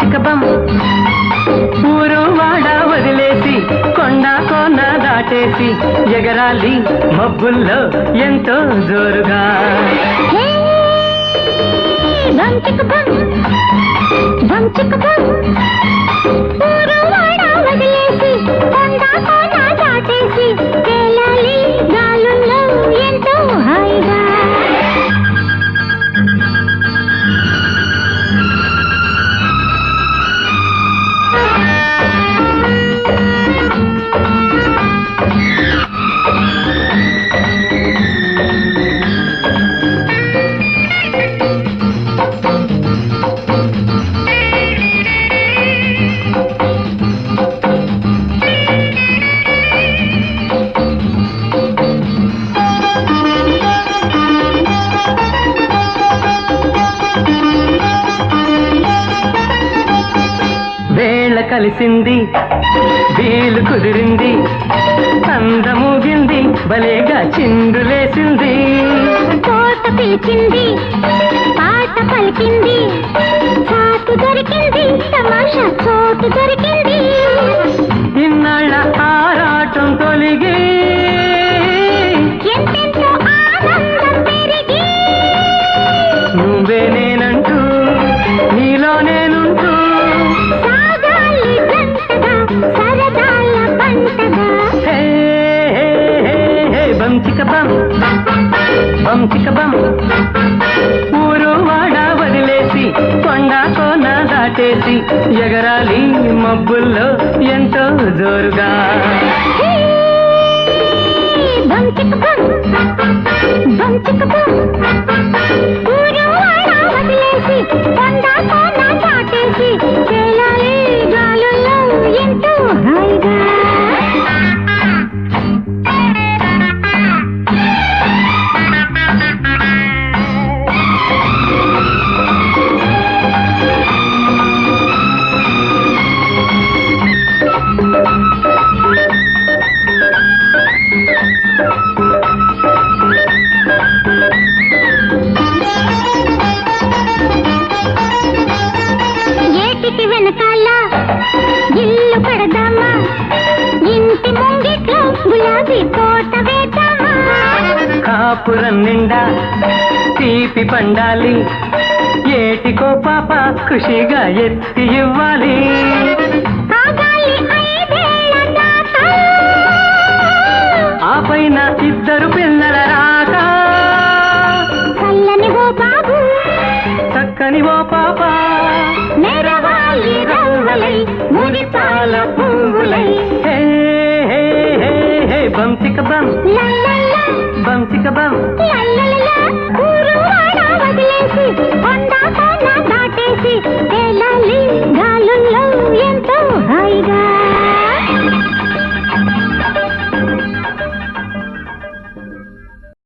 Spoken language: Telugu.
చికబం ఊరు వాడ వదిలేసి కొండ కోన దాటేసి ఎగరాలి మబ్బుల్లో ఎంతో జోరుగా బం చికబం ఊరు వాడ వదిలేసి కొండ కోన దాటేసి తేలాలి గాలుల్లో ఎంతో హాయిగా కలిసింది వీలు కుదిరింది అందమూగింది భలేగా చిందులేసింది తోట పిలిచింది పాట పలికింది చాటు దొరికింది తమాషా చోటు దొరికింది ఇన్నాళ్ళ ఆరాటం తొలిగి ఎంతెంతో ఆనందం పెరిగి నువ్వే నేనంటూ నీలో నేనుంటూ సరదాల పంటగా బం చికబం ఊరు వాడ వదిలేసి కొండ కోన దాటేసి ఎగరాలి మబ్బుల్లో ఎంతో జోరుగా బం చికబం ఊరు వాడ వదిలేసి కొండ కోన దాటేసి తేలాలి గాలుల్లో ఎంతో హాయిగా ఏటికి వెనకాల ఇల్లు కడదామా ఇంటి ముంగిట్లో గులాబీ తోట వేద్దామా కాపురం నిండా తీపి పండాలి ఏటికో పాప ఖుషిగా ఎత్తి ఇవ్వాలి ఆగాలి 5 ఏళ్ల దాకా ఆ పైన 2 పిల్లల రాక చల్లని ఓ బాబు చక్కని ఓ పాప నెరవాలి రవ్వలై మురిపాల పువ్వులై బం చికబం లల్లల్ల బం చికబం లల్లల్ల